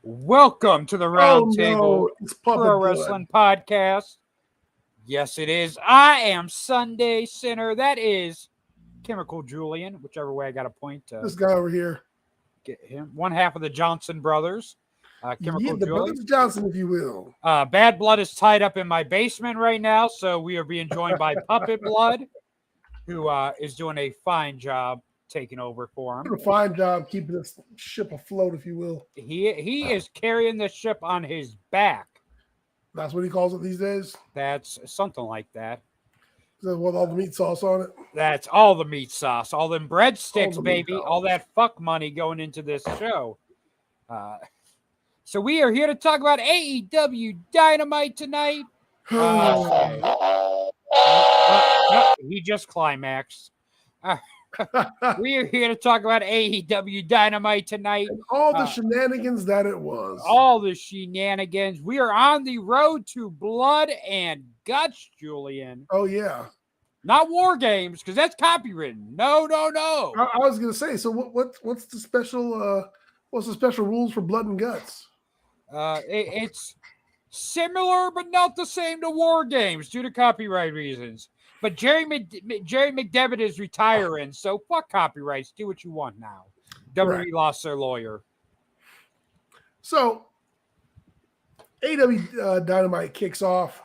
Welcome to the Roundtable Pro Blood. Wrestling Podcast. Yes, it is. I am Sunday Sinner. That is Chemical Julian, whichever way I got to point to. This guy over here. Get him. One half of the Johnson brothers. Chemical Yeah, the Julian. Brothers Johnson, if you will. Bad Blood is tied up in my basement right now, so we are being joined by Puppet Blood, who is doing a fine job taking over for him. Doing a fine job keeping this ship afloat, if you will. He is carrying the ship on his back. That's what he calls it these days? That's something like that. Is that with all the meat sauce on it? That's all the meat sauce, all them breadsticks, All the baby, meat sauce. all that fuck money going into this show. So we are here to talk about AEW Dynamite tonight. He just climaxed. We are here to talk about AEW Dynamite tonight. And all the shenanigans that it was. All the shenanigans. We are on the road to blood and guts, Julian. Oh, yeah. Not war games, because that's copywritten. No. I was going to say, so what's the special rules for blood and guts? It's similar, but not the same to war games due to copyright reasons. But Jerry McDevitt is retiring, so fuck copyrights. Do what you want now. WWE lost their lawyer. So, AEW Dynamite kicks off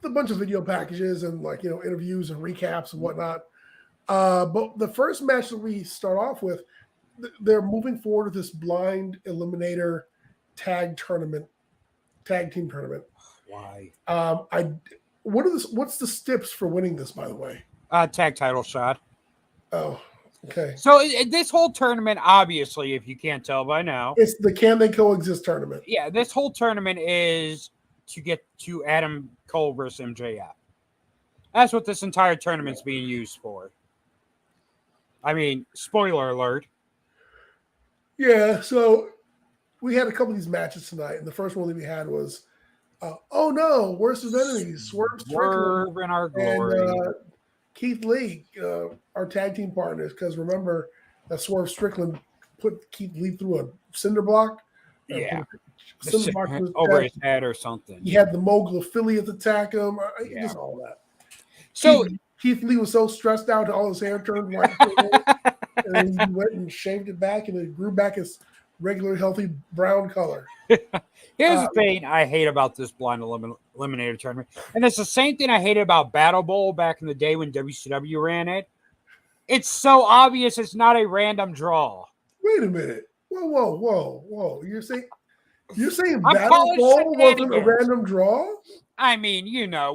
with a bunch of video packages and interviews and recaps and whatnot. But the first match that we start off with, they're moving forward with this blind eliminator tag team tournament. Why? What's the steps for winning this, by the way? Tag title shot. Oh, okay. So this whole tournament, obviously, if you can't tell by now, it's the Can They Coexist tournament. Yeah, this whole tournament is to get to Adam Cole versus MJF. That's what this entire tournament's being used for. I mean, spoiler alert. Yeah, so we had a couple of these matches tonight, and the first one that we had was oh no, worst of enemies, Swerve in our glory. And Keith Lee, our tag team partners, because remember that Swerve Strickland put Keith Lee through a cinder block. Yeah. Cinder block over his head or something. He had the mogul affiliates attack him. Just all that. So Keith Lee was so stressed out, all his hair turned white. And he went and shaved it back, and it grew back his regular, healthy brown color. Here's the thing I hate about this blind eliminator tournament, and it's the same thing I hated about Battle Bowl back in the day when WCW ran it. It's so obvious it's not a random draw. Wait a minute. Whoa. You're saying Battle Bowl wasn't a random draw? I mean,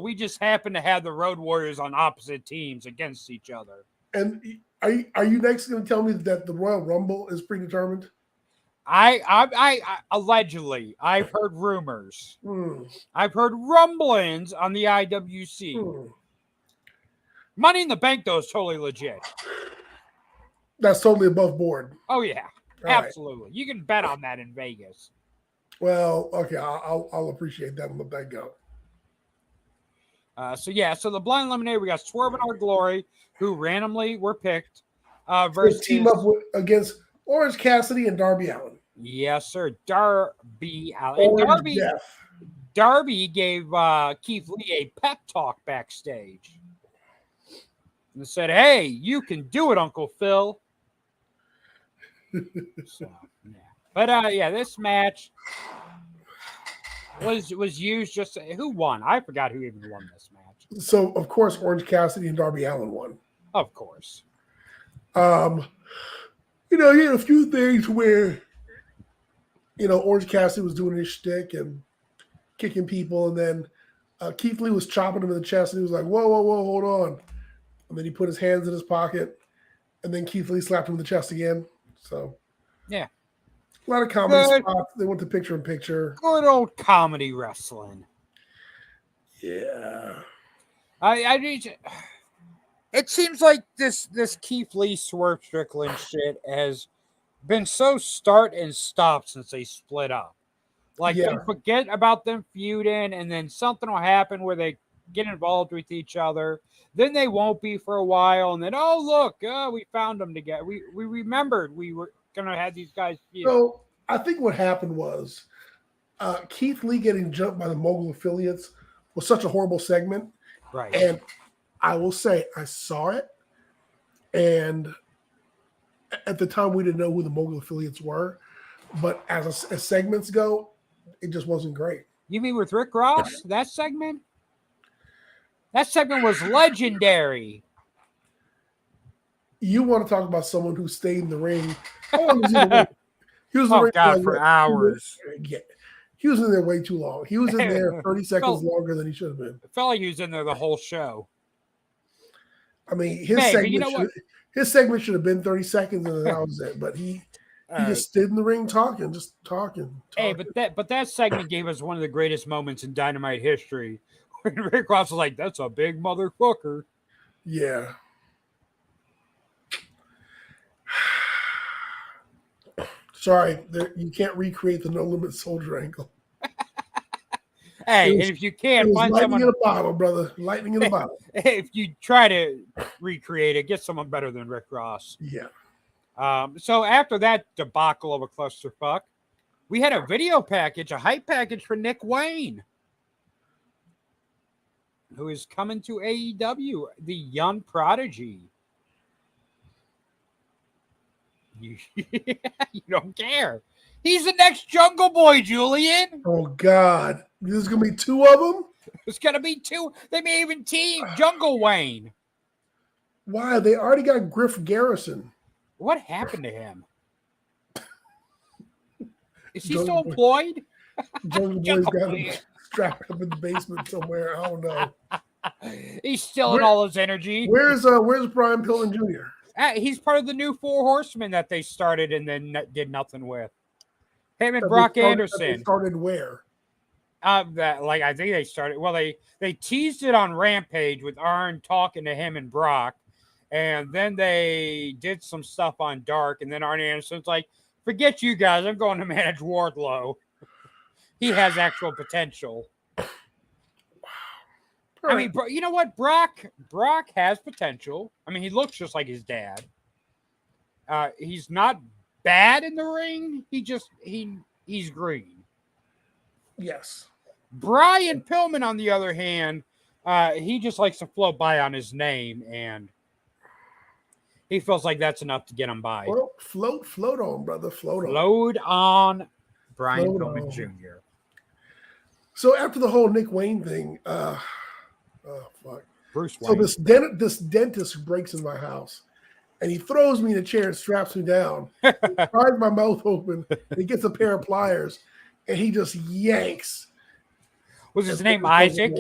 we just happen to have the Road Warriors on opposite teams against each other. And are you next going to tell me that the Royal Rumble is predetermined? I allegedly, I've heard rumors. I've heard rumblings on the IWC. Money in the Bank, though, is totally legit. That's totally above board. Oh, yeah. All absolutely. Right. You can bet on that in Vegas. Well, okay. I'll appreciate that and let that go. So the blind eliminator, we got Swerve in Our Glory, who randomly were picked. Versus team up against Orange Cassidy and Darby Allin. Yes, sir. Darby Allin. Darby gave Keith Lee a pep talk backstage and said, "Hey, you can do it, Uncle Phil." So, yeah. But this match was used just who won? I forgot who even won this match. So of course, Orange Cassidy and Darby Allin won. Of course. You had a few things where Orange Cassidy was doing his shtick and kicking people, and then Keith Lee was chopping him in the chest, and he was like, "Whoa, whoa, whoa, hold on!" And then he put his hands in his pocket, and then Keith Lee slapped him in the chest again. So yeah, a lot of comedy spots. They went to picture in picture. Good old comedy wrestling. Yeah. It seems like this Keith Lee Swerve Strickland shit has been so start and stop since they split up. Like, you forget about them feuding, and then something will happen where they get involved with each other. Then they won't be for a while, and then, oh, look, we found them together. We remembered we were going to have these guys feud. So I think what happened was Keith Lee getting jumped by the Mogul affiliates was such a horrible segment. Right. And I will say I saw it, and at the time we didn't know who the Mogul affiliates were, but as segments go, it just wasn't great. You mean with Rick Ross, that segment? That segment was legendary. You want to talk about someone who stayed in the ring? How long was he in the ring? He was in the ring God, for hours. He was in there way too long. He was in there 30 seconds longer than he should have been. It felt like he was in there the whole show. I mean, his segment should have been 30 seconds, and that was it. But he just stood in the ring talking. Hey, but that segment gave us one of the greatest moments in Dynamite history. When Rick Ross was like, "That's a big motherfucker." Yeah. Sorry, you can't recreate the No Limit Soldier angle. Hey, and if you can't find lightning in a bottle, brother. Lightning in a bottle. If you try to recreate it, get someone better than Rick Ross. Yeah. So after that debacle of a clusterfuck, we had a video package, a hype package for Nick Wayne, who is coming to AEW, the young prodigy. You don't care. He's the next Jungle Boy, Julian. Oh, God. There's going to be two of them? There's going to be two. They may even team Jungle Wayne. Why? They already got Griff Garrison. What happened to him? Is he still employed? Jungle Boy's got him strapped up in the basement somewhere. I don't know. He's stealing all his energy. Where's Brian Pillman Jr.? He's part of the new Four Horsemen that they started and then did nothing with. Him and Brock Anderson. They started where? I think they started. Well, they teased it on Rampage with Arn talking to him and Brock, and then they did some stuff on Dark, and then Arn Anderson's like, "Forget you guys. I'm going to manage Wardlow. He has actual potential." I mean, you know what? Brock has potential. I mean, he looks just like his dad. He's not bad in the ring. He's green. Yes. Brian Pillman, on the other hand, he just likes to float by on his name, and he feels like that's enough to get him by. Well, float on, brother. Float on, Brian Pillman Jr. So after the whole Nick Wayne thing, oh fuck, Bruce Wayne. So this dentist breaks in my house, and he throws me in a chair and straps me down. He pries my mouth open, and he gets a pair of pliers, and he just yanks. Was his name Isaac?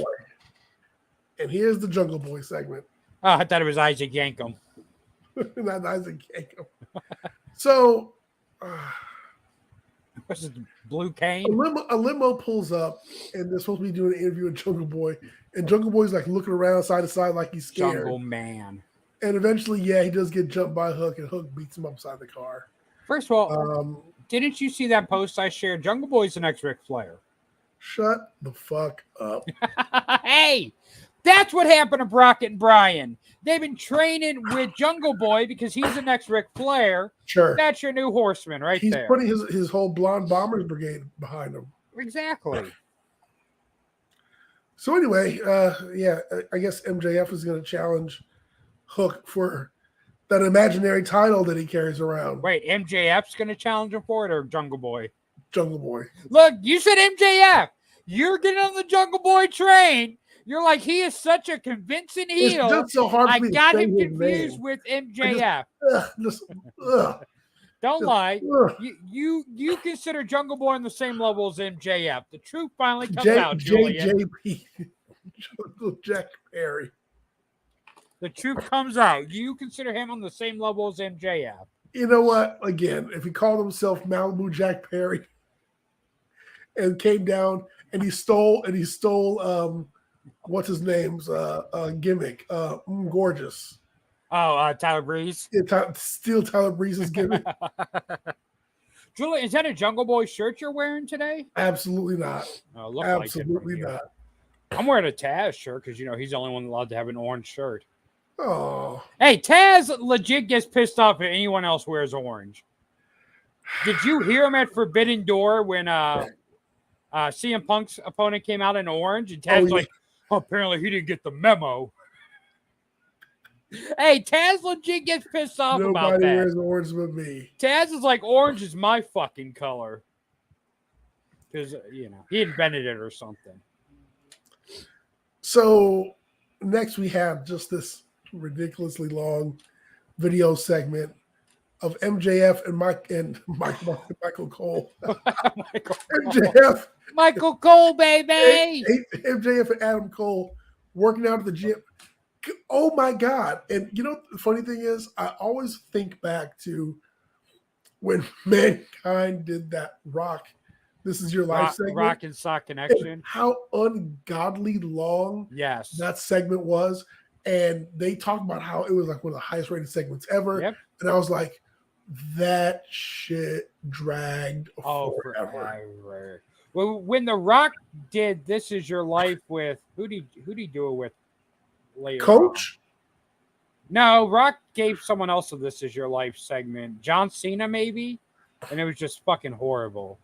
And here's the Jungle Boy segment. Oh, I thought it was Isaac Yankum. Not Isaac Yankum. So, what's it, Blue Cane? A limo pulls up, and they're supposed to be doing an interview with Jungle Boy, and Jungle Boy's like looking around side to side like he's scared. Jungle Man. And eventually, he does get jumped by Hook, and Hook beats him upside the car. First of all, didn't you see that post I shared? Jungle Boy's the next Ric Flair. Shut the fuck up. Hey, that's what happened to Brock and Brian. They've been training with Jungle Boy because he's the next Ric Flair. Sure. That's your new horseman right there. He's putting his whole Blonde Bombers Brigade behind him. Exactly. So anyway, I guess MJF is going to challenge Hook for that imaginary title that he carries around. Wait, MJF's going to challenge him for it, or Jungle Boy? Jungle Boy. Look, you said MJF. You're getting on the Jungle Boy train. You're like, he is such a convincing heel. It's just so hard for me got to say him his confused name. with MJF. Don't lie. You consider Jungle Boy on the same level as MJF. The truth finally comes out, Julian. JJP. Jungle Jack Perry. The truth comes out. You consider him on the same level as MJF. You know what? Again, if he called himself Malibu Jack Perry and came down and he stole what's his name's gimmick? Gorgeous. Oh, Tyler Breeze. Yeah, steal Tyler Breeze's gimmick. Julian, is that a Jungle Boy shirt you're wearing today? Absolutely not. Oh, absolutely like not. I'm wearing a Taz shirt because he's the only one allowed to have an orange shirt. Oh. Hey, Taz legit gets pissed off if anyone else wears orange. Did you hear him at Forbidden Door when CM Punk's opponent came out in orange? And Taz was like, apparently he didn't get the memo. Hey, Taz legit gets pissed off about that. Nobody wears orange but me. Taz is like, orange is my fucking color. Because, he invented it or something. So, next we have just this ridiculously long video segment of MJF and Michael Cole. MJF. Michael Cole, baby. MJF and Adam Cole working out at the gym. Oh my God. And the funny thing is, I always think back to when Mankind did that Rock, This Is Your Life segment. Rock and Sock Connection. And how ungodly long that segment was. And they talked about how it was like one of the highest rated segments ever. Yep. And I was like, that shit dragged forever. Well, when The Rock did This Is Your Life with, who'd he do it with later? Coach? No, Rock gave someone else a This Is Your Life segment. John Cena, maybe? And it was just fucking horrible.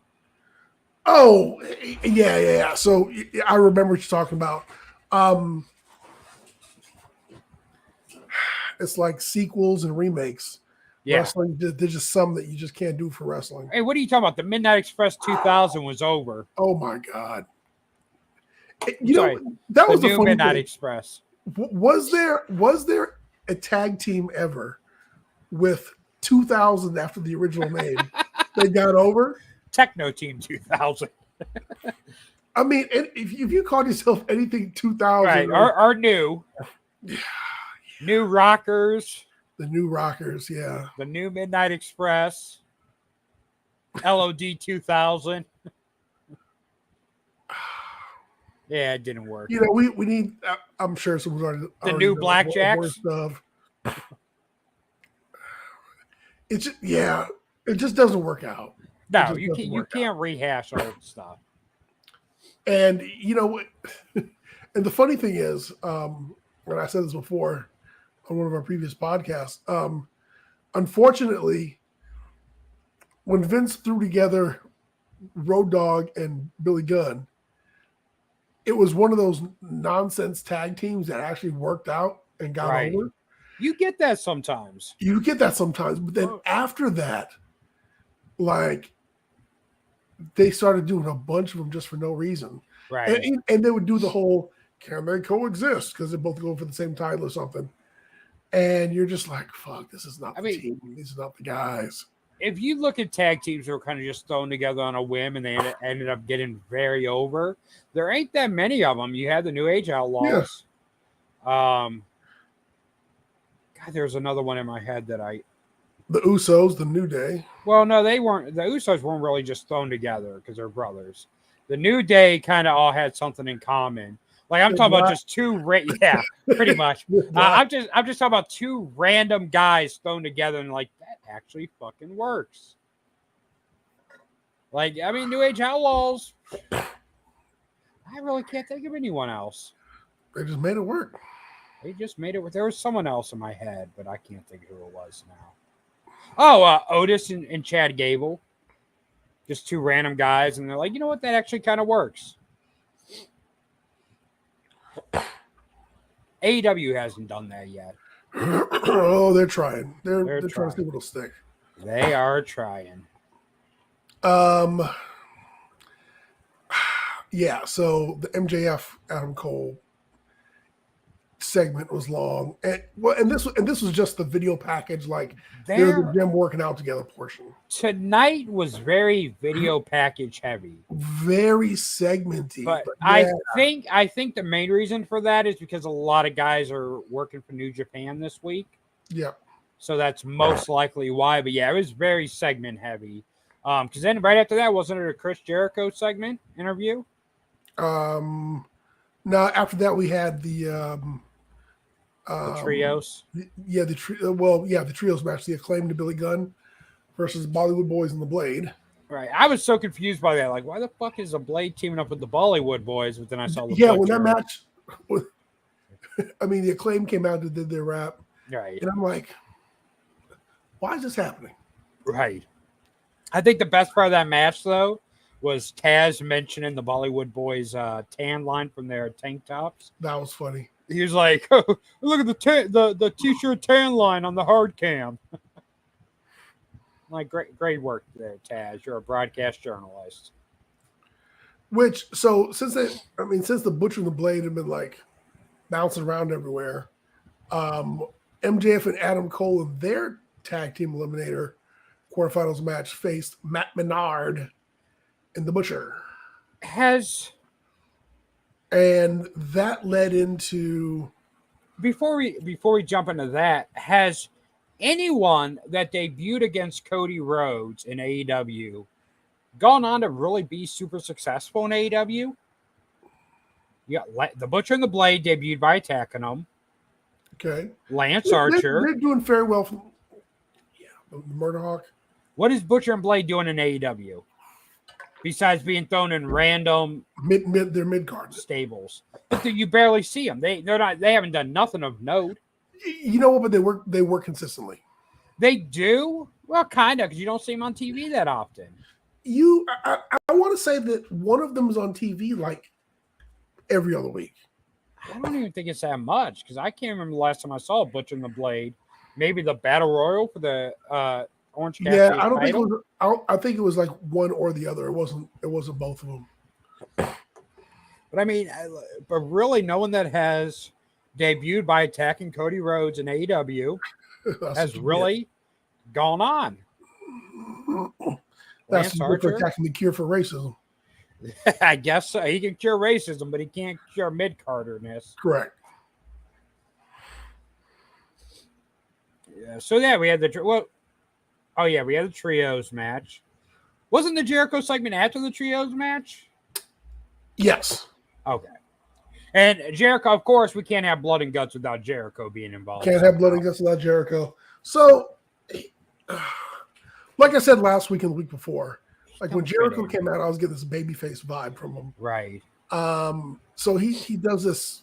Oh, yeah. So I remember what you're talking about. It's like sequels and remakes. Yeah. Wrestling, there's just some that you just can't do for wrestling. Hey, what are you talking about? The Midnight Express 2000 was over. Oh my God. That was the funny Midnight thing. Express. Was there a tag team ever with 2000 after the original name they got over? Techno Team 2000. I mean, if you called yourself anything 2000, right? Our new Rockers. The New Rockers, yeah. The New Midnight Express. LOD 2000. Yeah, it didn't work. We need. I'm sure someone's already. The New Blackjacks stuff. It's just, it just doesn't work out. No, you can't rehash old stuff. And and the funny thing is, and I said this before on one of our previous podcasts. Unfortunately, when Vince threw together Road Dogg and Billy Gunn, it was one of those nonsense tag teams that actually worked out and got over. You get that sometimes. But then after that, like, they started doing a bunch of them just for no reason. Right. And they would do the whole, can they coexist? Because they're both going for the same title or something. And you're just like, fuck, this is not the team. These are not the guys. If you look at tag teams that were kind of just thrown together on a whim and they ended up getting very over, there ain't that many of them. You had the New Age Outlaws. Yeah. God, there's another one in my head that The Usos, the New Day. Well, no, they weren't. The Usos weren't really just thrown together because they're brothers. The New Day kind of all had something in common. Like, I'm talking about just pretty much. I'm just talking about two random guys thrown together and like that actually fucking works. Like, I mean, New Age Outlaws. I really can't think of anyone else. They just made it work. There was someone else in my head, but I can't think who it was now. Oh, Otis and Chad Gable. Just two random guys, and they're like, you know what? That actually kind of works. AEW hasn't done that yet. Oh, they're trying. They're trying to trying. see what'll stick. They are trying. Yeah. So the MJF Adam Cole segment was long, and this was just the video package, like the gym working out together portion. Tonight was very video package heavy, very segmenty. But yeah. I think the main reason for that is because a lot of guys are working for New Japan this week. Yeah. So that's most likely why. But yeah, it was very segment heavy. Because then right after that, wasn't it a Chris Jericho segment interview? No, after that we had the trios. The trios match, the Acclaimed to Billy Gunn versus Bollywood Boys and the Blade. Right. I was so confused by that. Like, why the fuck is the Blade teaming up with the Bollywood Boys? But then I saw the Butcher. When that match, I mean, the Acclaim came out and did their rap. Right. And I'm like, why is this happening? Right. I think the best part of that match, though, was Taz mentioning the Bollywood Boys tan line from their tank tops. That was funny. He was like, oh, look at the t-shirt tan line on the hard cam. Like, great work there, Taz. You're a broadcast journalist. Since the Butcher and the Blade have been like bouncing around everywhere, MJF and Adam Cole in their tag team eliminator quarterfinals match faced Matt Menard and the Butcher. And that led into, before we jump into that, has anyone that debuted against Cody Rhodes in AEW gone on to really be super successful in AEW? Yeah, the Butcher and the Blade debuted by attacking them. Okay. Lance Archer. They're doing very well. The Murder Hawk. What is Butcher and Blade doing in AEW? Besides being thrown in random their mid cards stables, you barely see them. They haven't done nothing of note. You know what? But they work consistently. They do, well, kind of, because you don't see them on TV that often. I want to say that one of them is on TV like every other week. I don't even think it's that much, because I can't remember the last time I saw Butcher and the Blade. Maybe the Battle Royal for the Orange Cassidy. Yeah, I don't think it was. I think it was like one or the other. It wasn't both of them. But I mean, but really, no one that has debuted by attacking Cody Rhodes in AEW has really gone on. That's attacking the cure for racism. I guess so. He can cure racism, but he can't cure mid-carderness. Correct. Yeah. So yeah, we had the trios match. Wasn't the Jericho segment after the trios match? Yes. Okay. And Jericho, of course, we can't have blood and guts without Jericho being involved. Can't have blood and guts without Jericho. So, like I said last week and the week before, like when Jericho came out, I was getting this babyface vibe from him. Right. So he does this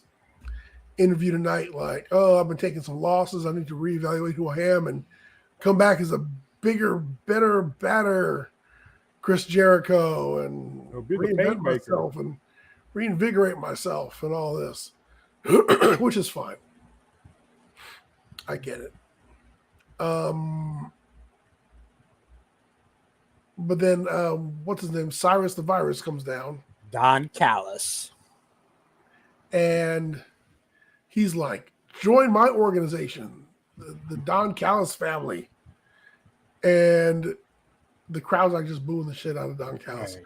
interview tonight, like, oh, I've been taking some losses. I need to reevaluate who I am and come back as a bigger, better, badder Chris Jericho and reinvigorate myself and all this, which is fine. I get it. But then, what's his name? Cyrus the Virus comes down. Don Callis. And he's like, join my organization, the Don Callis family. And the crowd's like just booing the shit out of Don Callis.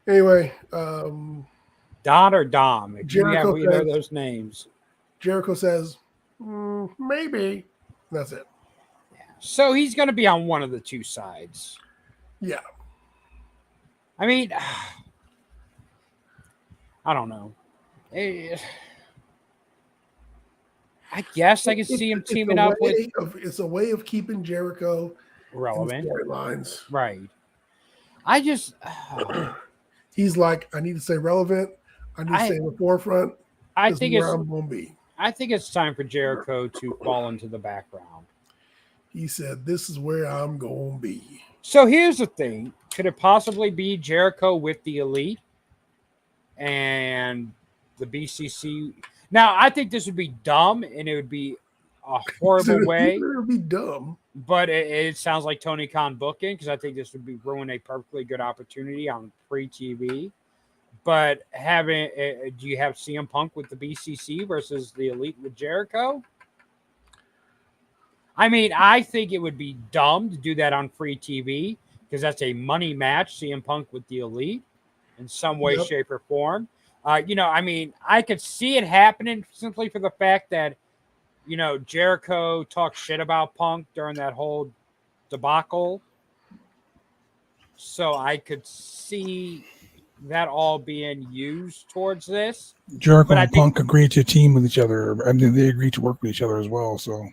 Right. Anyway. Don or Dom. If Jericho you have either of those names. Jericho says, maybe. That's it. Yeah. So he's going to be on one of the two sides. Yeah. I mean, I don't know. I guess I can see him teaming up with. It's a way of keeping Jericho relevant storylines. Right. I just. He's like, I need to stay relevant. I need to stay in the forefront. I think it's. I'm gonna be. I think it's time for Jericho to fall into the background. He said, "This is where I'm gonna be." So here's the thing: could it possibly be Jericho with the Elite and the BCC? Now, I think this would be dumb, and it would be a horrible way. It would be dumb. But it sounds like Tony Khan booking, because I think this would be ruin a perfectly good opportunity on free TV. But do you have CM Punk with the BCC versus the Elite with Jericho? I mean, I think it would be dumb to do that on free TV, because that's a money match, CM Punk with the Elite in some way, shape, or form. I mean, I could see it happening simply for the fact that, Jericho talked shit about Punk during that whole debacle. So I could see that all being used towards this. Jericho and Punk agreed to team with each other. I mean, they agreed to work with each other as well. So,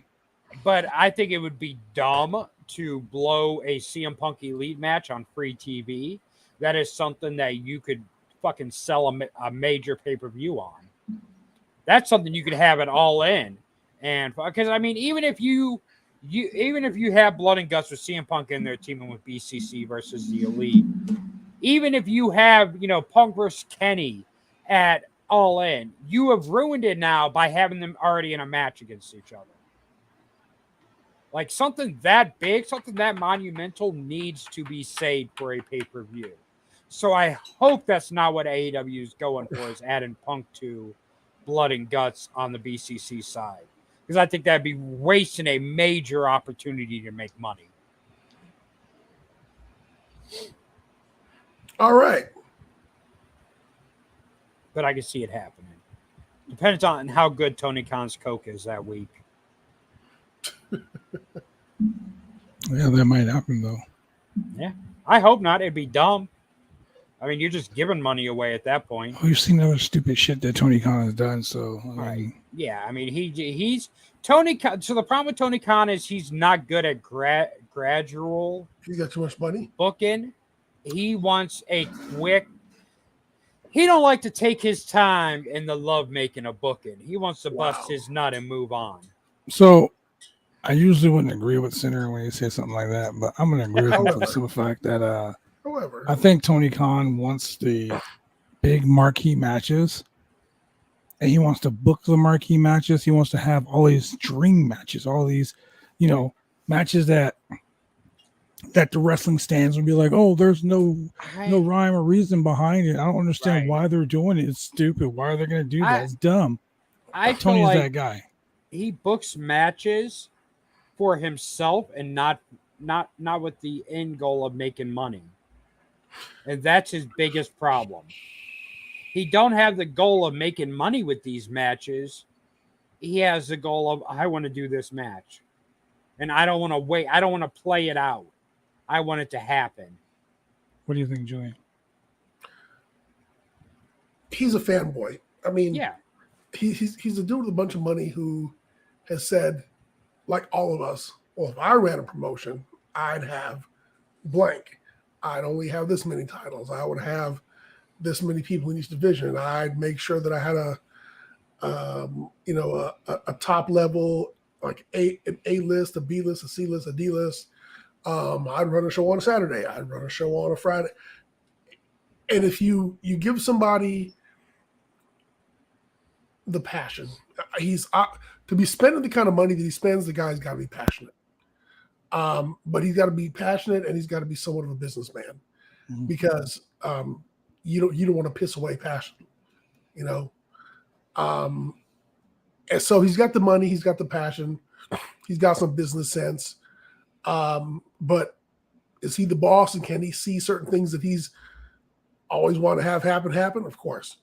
but I think it would be dumb to blow a CM Punk Elite match on free TV. That is something that you could fucking sell a major pay-per-view on. That's something you could have it all in. And because I mean, even if you have blood and guts with CM Punk in there teaming with BCC versus the Elite, even if you have, Punk versus Kenny at All In, you have ruined it now by having them already in a match against each other. Like, something that big, something that monumental needs to be saved for a pay-per-view. So I hope that's not what AEW is going for, is adding Punk to blood and guts on the BCC side. Because I think that'd be wasting a major opportunity to make money. All right. But I can see it happening. Depends on how good Tony Khan's Coke is that week. Yeah, that might happen, though. Yeah. I hope not. It'd be dumb. I mean, you're just giving money away at that point. We've seen other stupid shit that Tony Khan has done, so... Right. Yeah, I mean, he's... Tony Khan... So the problem with Tony Khan is he's not good at gradual... He got too much money? Booking. He wants a quick... He don't like to take his time in the love making a booking. He wants to bust his nut and move on. So, I usually wouldn't agree with Sinner when he says something like that, but I'm going to agree with him for the simple fact that I think Tony Khan wants the big marquee matches, and he wants to book the marquee matches. He wants to have all these dream matches, all these, matches that the wrestling stands would be like, oh, there's no rhyme or reason behind it. I don't understand why they're doing it. It's stupid. Why are they going to do that? It's dumb. Tony's like that guy. He books matches for himself and not with the end goal of making money. And that's his biggest problem. He don't have the goal of making money with these matches. He has the goal of, I want to do this match. And I don't want to wait. I don't want to play it out. I want it to happen. What do you think, Julian? He's a fanboy. I mean, yeah, he's a dude with a bunch of money who has said, like all of us, well, if I ran a promotion, I'd have blank. I'd only have this many titles. I would have this many people in each division. I'd make sure that I had a top level, like an A list, a B list, a C list, a D list. I'd run a show on a Saturday. I'd run a show on a Friday. And if you give somebody the passion, he's to be spending the kind of money that he spends, the guy's got to be passionate. But he's got to be passionate, and he's got to be somewhat of a businessman, because you don't want to piss away passion, And so he's got the money, he's got the passion, he's got some business sense. But is he the boss, and can he see certain things that he's always want to have happen? Of course.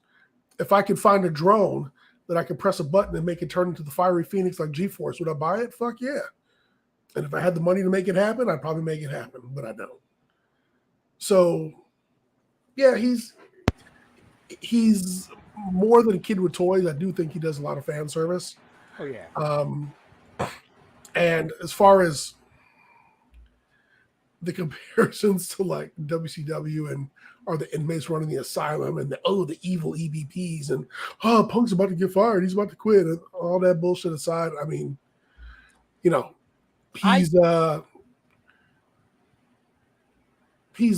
If I could find a drone that I could press a button and make it turn into the fiery phoenix like G-Force, would I buy it? Fuck yeah. And if I had the money to make it happen, I'd probably make it happen, but I don't. So, yeah, he's more than a kid with toys. I do think he does a lot of fan service. Oh, yeah. And as far as the comparisons to like WCW and are the inmates running the asylum and the evil EVPs and Punk's about to get fired, he's about to quit, and all that bullshit aside, I mean, he's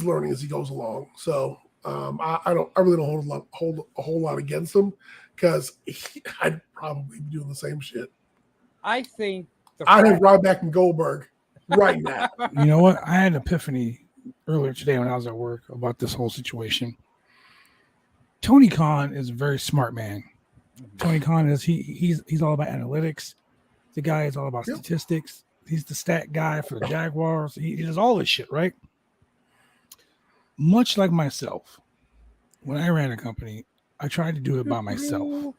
learning as he goes along. So I really don't hold a whole lot against him, because I'd probably be doing the same shit. I think I'd have Ryback and Goldberg right now. You know what? I had an epiphany earlier today when I was at work about this whole situation. Tony Khan is a very smart man. Tony Khan is he's all about analytics. The guy is all about statistics. He's the stat guy for the Jaguars. He does all this shit, right? Much like myself, when I ran a company, I tried to do it by myself.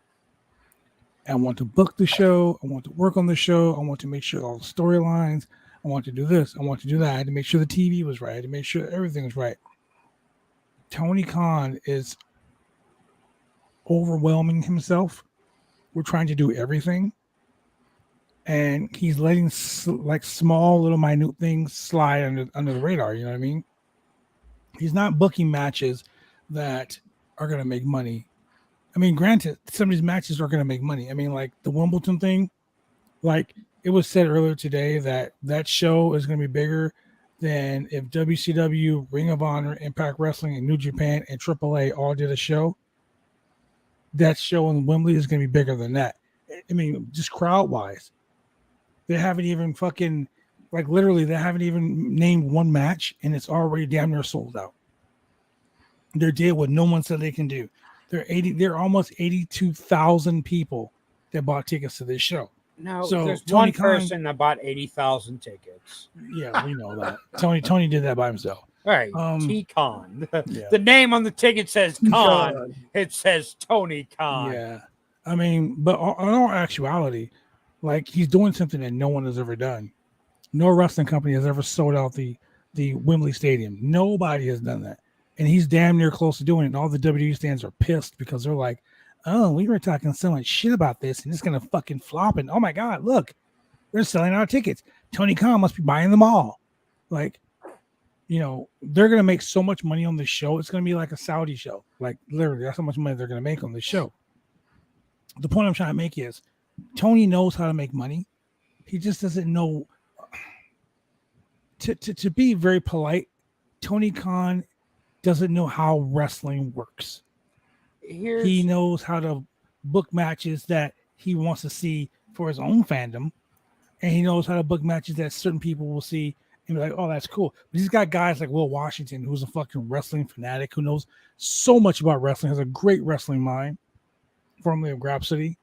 I want to book the show. I want to work on the show. I want to make sure all the storylines. I want to do this. I want to do that. I had to make sure the TV was right. I had to make sure everything was right. Tony Khan is overwhelming himself. We're trying to do everything. And he's letting like small little minute things slide under the radar. You know what I mean? He's not booking matches that are going to make money. I mean, granted, some of these matches are going to make money. I mean, like the Wimbledon thing, like it was said earlier today that show is going to be bigger than if WCW, Ring of Honor, Impact Wrestling, and New Japan and AAA all did a show. That show in Wembley is going to be bigger than that. I mean, just crowd-wise. They haven't even fucking, like literally, they haven't even named one match, and it's already damn near sold out. They did what no one said they can do. They're almost 82,000 people that bought tickets to this show. No, so there's Tony one person that bought 80,000 tickets. Yeah, we know that. Tony did that by himself. All right, T-Con. The name on the ticket says Khan. It says Tony Khan. Yeah. I mean, but in all actuality, like he's doing something that no one has ever done. No wrestling company has ever sold out the Wembley Stadium. Nobody has done that. And he's damn near close to doing it. And all the WWE fans are pissed because they're like, oh, we were talking so much shit about this and it's going to fucking flop. And oh my God, look, they're selling out tickets. Tony Khan must be buying them all. Like, you know, they're going to make so much money on this show. It's going to be like a Saudi show. Like, literally, that's how much money they're going to make on this show. The point I'm trying to make is Tony knows how to make money. He just doesn't know. To be very polite, Tony Khan doesn't know how wrestling works. He knows how to book matches that he wants to see for his own fandom. And he knows how to book matches that certain people will see and be like, oh, that's cool. But he's got guys like Will Washington, who's a fucking wrestling fanatic, who knows so much about wrestling, has a great wrestling mind, formerly of Grapsody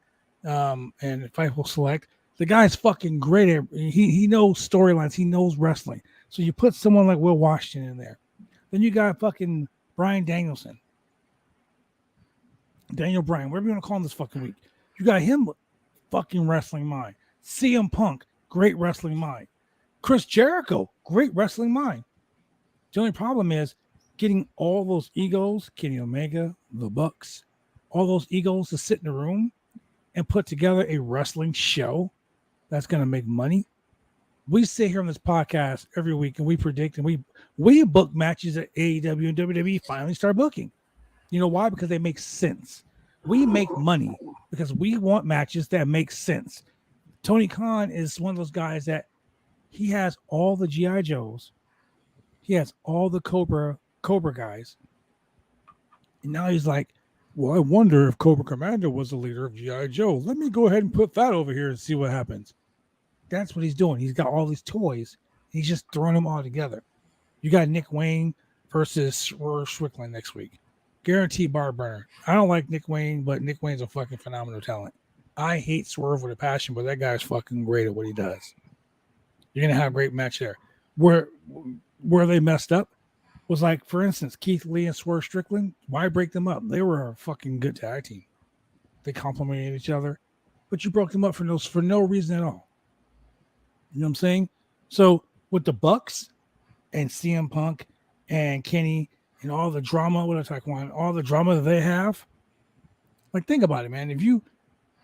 and Fightful Select. The guy's fucking great at he knows storylines, he knows wrestling. So you put someone like Will Washington in there. Then you got fucking Bryan Danielson. Daniel Bryan, whatever you want to call him this fucking week. You got him fucking wrestling mind. CM Punk, great wrestling mind. Chris Jericho, great wrestling mind. The only problem is getting all those egos, Kenny Omega, the Bucks, all those egos to sit in a room and put together a wrestling show that's going to make money. We sit here on this podcast every week and we predict and we book matches that AEW and WWE finally start booking. You know why? Because they make sense. We make money because we want matches that make sense. Tony Khan is one of those guys that he has all the G.I. Joes. He has all the Cobra guys. And now he's like, well, I wonder if Cobra Commander was the leader of G.I. Joe. Let me go ahead and put that over here and see what happens. That's what he's doing. He's got all these toys. He's just throwing them all together. You got Nick Wayne versus Strickland next week. Guaranteed bar burner. I don't like Nick Wayne, but Nick Wayne's a fucking phenomenal talent. I hate Swerve with a passion, but that guy's fucking great at what he does. You're going to have a great match there. Where they messed up was like, for instance, Keith Lee and Swerve Strickland. Why break them up? They were a fucking good tag team. They complemented each other, but you broke them up for no reason at all. You know what I'm saying? So with the Bucks and CM Punk and Kenny and all the drama, all the drama that they have, like think about it, man. If you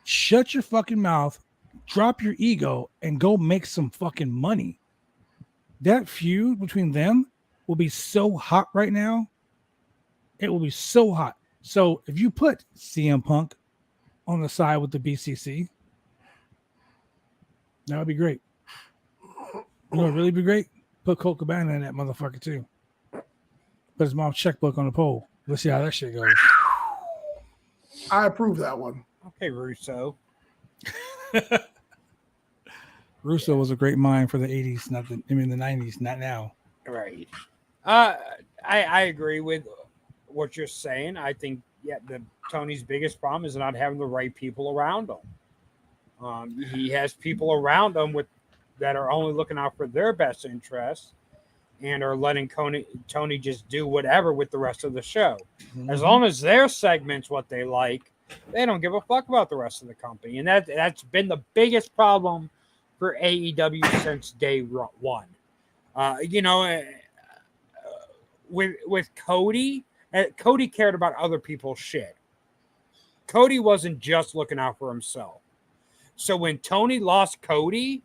shut your fucking mouth, drop your ego, and go make some fucking money, that feud between them will be so hot right now. It will be so hot. So if you put CM Punk on the side with the BCC, that would be great. You know, it'd really be great. Put Colt Cabana in that motherfucker too. Put his mom's checkbook on the pole. Let's see how that shit goes. I approve that one. Okay, Russo. Russo was a great mind for the 80s, the 90s, not now. Right. I agree with what you're saying. I think Tony's biggest problem is not having the right people around him. He has people around him that are only looking out for their best interests and are letting Tony just do whatever with the rest of the show. Mm-hmm. As long as their segment's what they like, they don't give a fuck about the rest of the company. And that's been the biggest problem for AEW since day one. With Cody, Cody cared about other people's shit. Cody wasn't just looking out for himself. So when Tony lost Cody,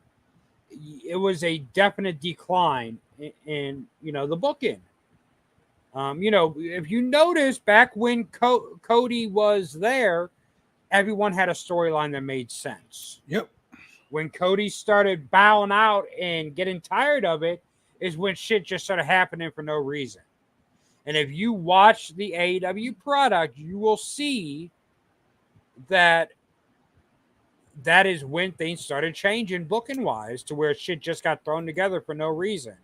it was a definite decline in the booking. If you notice, back when Cody was there, everyone had a storyline that made sense. Yep. When Cody started bowing out and getting tired of it is when shit just started happening for no reason. And if you watch the AEW product, you will see that is when things started changing booking-wise to where shit just got thrown together for no reason.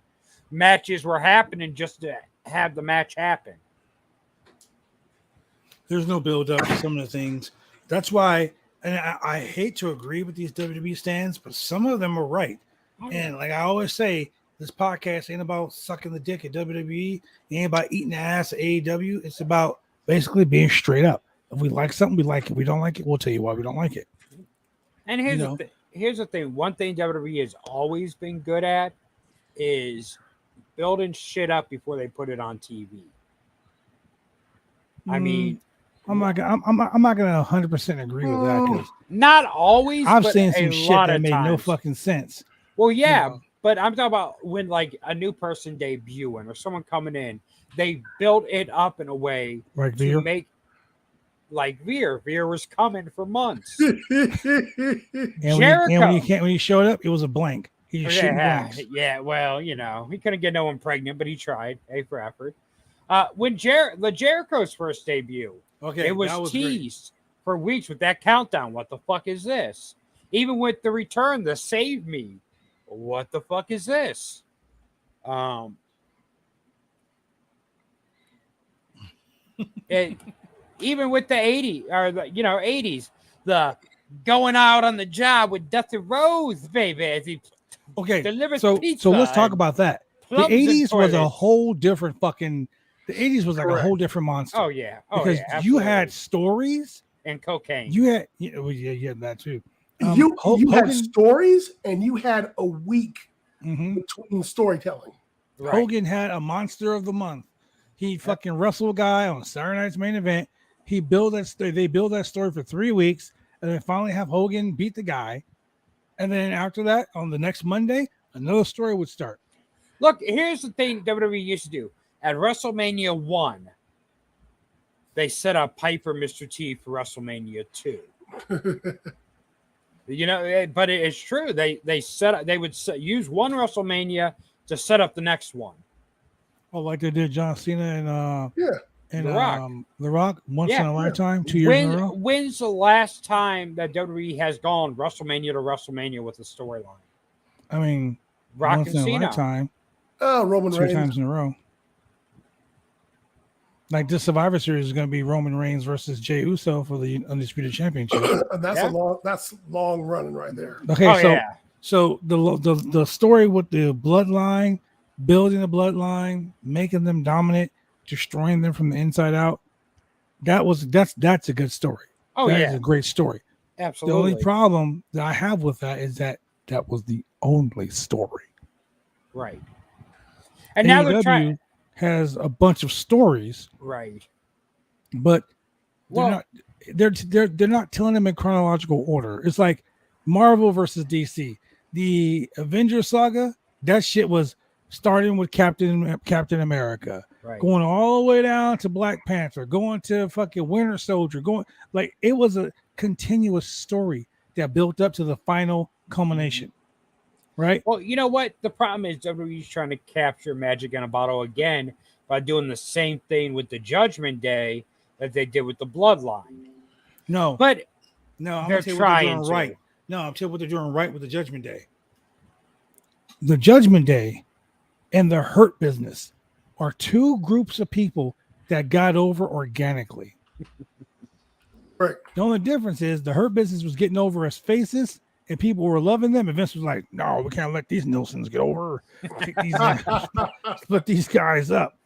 Matches were happening just to have the match happen. There's no build-up to some of the things. That's why, and I hate to agree with these WWE stands, but some of them are right. And like I always say, this podcast ain't about sucking the dick at WWE. It ain't about eating the ass at AEW. It's about basically being straight up. If we like something, we like it. We don't like it, we'll tell you why we don't like it. And here's the thing. One thing WWE has always been good at is building shit up before they put it on TV. I mean, I'm not gonna 100% agree with that, because not always. I've seen some shit that made no fucking sense. Well, yeah, but I'm talking about when like a new person debuting or someone coming in, they built it up in a way to make like Veer. Veer was coming for months. Jericho, when he showed up, it was a blank. He just shooting blanks. Yeah, well, he couldn't get no one pregnant, but he tried. A for effort. When Jericho's first debut, it was teased for weeks with that countdown. What the fuck is this? Even with the return, the Save Me. What the fuck is this? Even with the 80s or the 80s, the going out on the job with Dusty Rose, baby, as he delivers pizza. So let's talk about that. The 80s was a whole different fucking. The 80s was like a whole different monster. Oh yeah, because you had stories and cocaine. You had that too. You had stories and you had a week between storytelling. Right. Hogan had a monster of the month. He fucking wrestled a guy on Saturday Night's Main Event. He built that story. They built that story for 3 weeks, and then finally have Hogan beat the guy. And then after that, on the next Monday, another story would start. Look, here's the thing WWE used to do. At WrestleMania 1, they set up Piper Mr. T for WrestleMania 2. But it's true. They would use one WrestleMania to set up the next one. Oh, like they did John Cena and The Rock. The Rock once in a lifetime, 2 years in a row. When's the last time that WWE has gone WrestleMania to WrestleMania with a storyline? I mean, Rock once and in Cena. a lifetime. Roman Reigns 2 times in a row. Like this Survivor Series is going to be Roman Reigns versus Jey Uso for the Undisputed Championship. And that's long running right there. Okay, so the story with the bloodline, building the bloodline, making them dominant, destroying them from the inside out. That's a good story. That is a great story. Absolutely. The only problem that I have with that is that was the only story. Right. And now they're trying. Has a bunch of stories, right? But they're not telling them in chronological order. It's like Marvel versus DC. The Avengers saga, that shit was starting with Captain America, going all the way down to Black Panther, going to fucking Winter Soldier, like it was a continuous story that built up to the final culmination. Right. Well, you know what? The problem is WWE's trying to capture magic in a bottle again by doing the same thing with the Judgment Day that they did with the Bloodline. No, but no, I'm they're gonna tell you what they're doing trying right. to. No, I'm telling you what they're doing right with the Judgment Day. The Judgment Day and the Hurt Business are two groups of people that got over organically. Right. The only difference is the Hurt Business was getting over as faces, and people were loving them. And Vince was like, "No, we can't let these Nelsons get over. Split these guys up.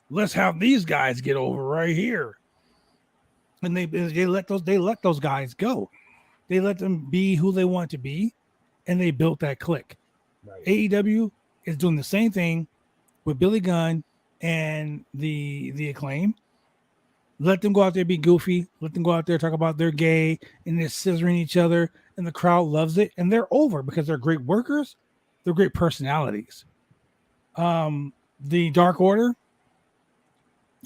Let's have these guys get over right here." And they let those guys go. They let them be who they want to be, and they built that clique. Right. AEW is doing the same thing with Billy Gunn and the Acclaim. Let them go out there, be goofy. Let them go out there, talk about they're gay, and they're scissoring each other, and the crowd loves it, and they're over because they're great workers. They're great personalities. The Dark Order.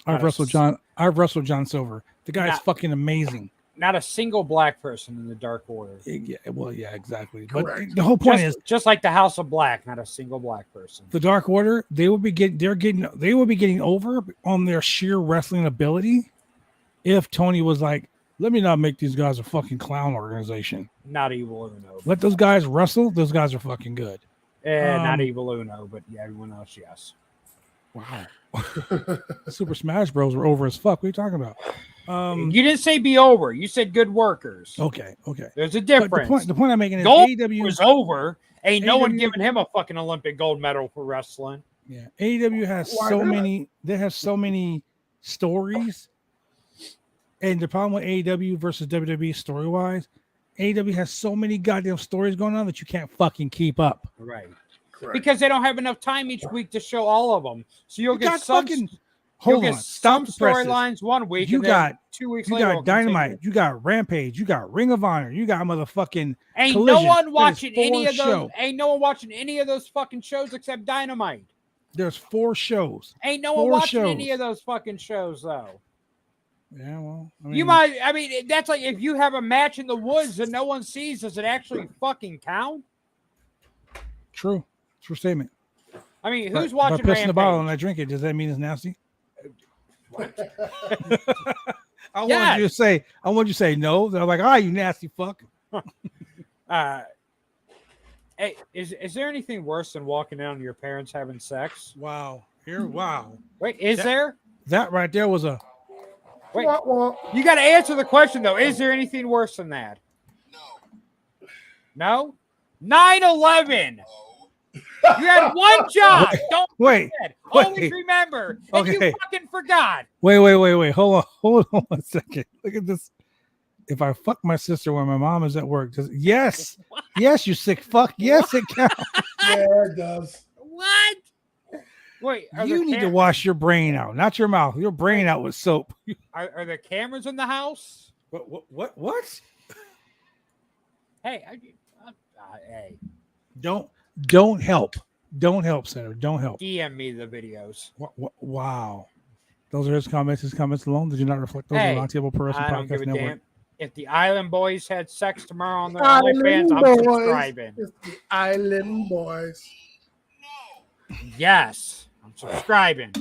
I've wrestled John Silver. The guy's fucking amazing. Not a single black person in the Dark Order. Yeah, well, yeah, exactly. Correct. But the whole point is just like the House of Black, not a single black person. The Dark Order, they will be getting over on their sheer wrestling ability if Tony was like, let me not make these guys a fucking clown organization. Not Evil Uno. Let those guys wrestle. Those guys are fucking good. Not Evil Uno, but yeah, everyone else, yes. Wow. Super Smash Bros were over as fuck. What are you talking about? You didn't say be over. You said good workers. Okay. There's a difference. The point I'm making is AEW was over. Ain't no one AEW giving him a fucking Olympic gold medal for wrestling. Yeah. AEW has they have so many stories. And the problem with AEW versus WWE story-wise, AEW has so many goddamn stories going on that you can't fucking keep up. Right. Correct. Because they don't have enough time each week to show all of them. So you'll get some storylines 1 week. You got 2 weeks. You got Dynamite. You got Rampage. You got Ring of Honor. You got motherfucking. Ain't Collision. no one watching any of those. Shows. Ain't no one watching any of those fucking shows except Dynamite. There's 4 shows. Ain't no one watching any of those fucking shows though. Yeah, well, that's like if you have a match in the woods and no one sees, does it actually fucking count? True statement. I mean, who's watching? If I piss in the bottle and I drink it, does that mean it's nasty? I want you to say no. They're like, you nasty fuck. Hey, is there anything worse than walking down to your parents having sex? Wow. Wait, there? That right there was a. Wait, you got to answer the question though. Is there anything worse than that? No. 9/11. You had one job. Don't forget. Always remember. And you fucking forgot. Wait. Hold on 1 second. Look at this. If I fuck my sister when my mom is at work, yes, you sick fuck. Yes, it counts. Yeah, it does. What? Wait, you need to wash your brain out, not your mouth. Your brain out with soap. Are there cameras in the house? What? Hey, hey. Don't help. Don't help, Senator. Don't help. DM me the videos. Wow. Those are his comments. His comments alone. Did you not reflect those on Roundtable Pro Wrestling Podcast Network? Damn. If the Island Boys had sex tomorrow on their OnlyFans, I'm subscribing. It's the Island Boys. Yes, I'm subscribing.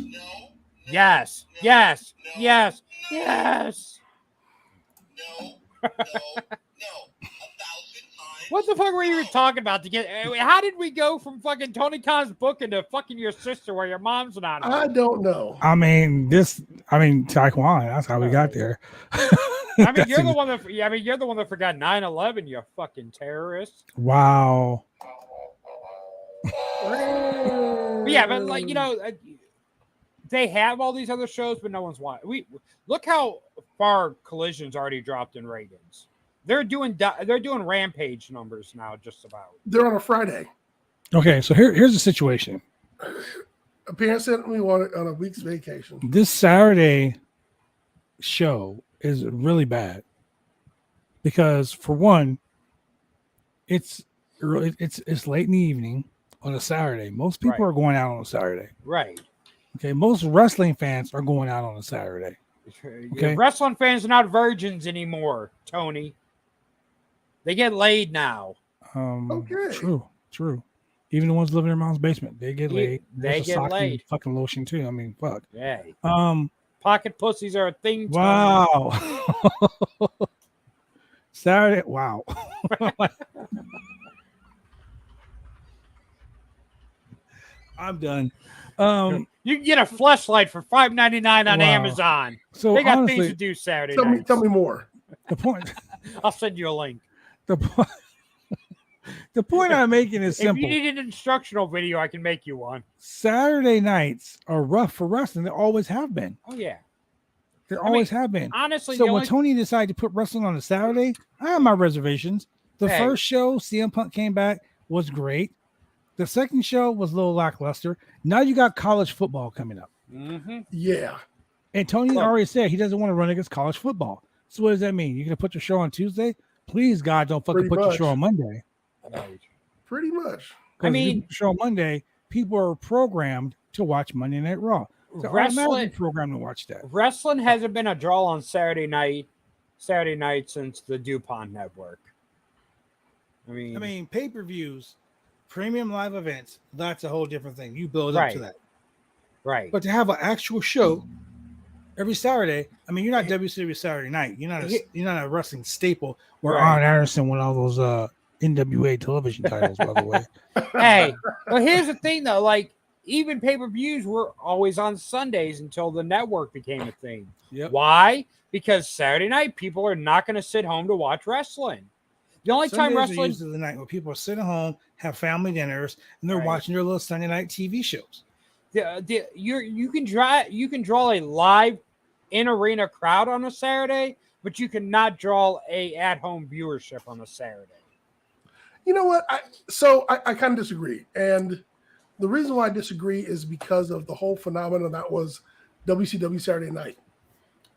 Yes. What the fuck were you talking about to get? How did we go from fucking Tony Khan's book into fucking your sister where your mom's not? I don't know. Taekwondo. That's how we got there. You're the one that. You're the one that forgot 9/11. You fucking terrorist. Wow. Yeah, but they have all these other shows, but no one's watching. Look how far Collision's already dropped in ratings. They're doing Rampage numbers now, just about. They're on a Friday. Okay, so here's the situation. Parents sent me on a week's vacation. This Saturday show is really bad because, for one, it's late in the evening on a Saturday. Most people are going out on a Saturday. Right. Okay. Most wrestling fans are going out on a Saturday. Okay. Wrestling fans are not virgins anymore, Tony. They get laid now. Okay. True. Even the ones living in their mom's basement, they get laid. They get laid. Fucking lotion too. I mean, fuck. Yeah. Pocket pussies are a thing. Wow. Saturday. Wow. I'm done. You can get a fleshlight for $5.99 on Wow. Amazon. So they got honestly, things to do Saturday nights. Tell me more. The point. I'll send you a link. The point I'm making is simple. If you need an instructional video, I can make you one. Saturday nights are rough for wrestling. They always have been. Oh yeah, they always have been. Honestly, so when Tony decided to put wrestling on a Saturday, I have my reservations. The first show, CM Punk came back, was great. The second show was a little lackluster. Now you got college football coming up. Mm-hmm. Yeah. And Tony already said he doesn't want to run against college football. So what does that mean? You're going to put your show on Tuesday? Please, God, don't fucking put your show on Monday. Right. Pretty much. I mean, if you put your show on Monday, people are programmed to watch Monday Night Raw. So wrestling programmed to watch that. Wrestling hasn't been a draw on Saturday night since the DuPont Network. I mean pay-per-views, premium live events, that's a whole different thing. You build up to that. Right. But to have an actual show every Saturday, I mean, you're not WCW Saturday night. You're not a wrestling staple. Where Arn Anderson won all those NWA television titles, by the way. Hey, well, here's the thing, though. Like, even pay-per-views were always on Sundays until the network became a thing. Yep. Why? Because Saturday night, people are not going to sit home to watch wrestling. The only time wrestling is the night where people are sitting home, have family dinners, and they're watching their little Sunday night TV shows. You can draw a live in-arena crowd on a Saturday, but you cannot draw a at-home viewership on a Saturday. You know what? I kind of disagree. And the reason why I disagree is because of the whole phenomenon that was WCW Saturday night.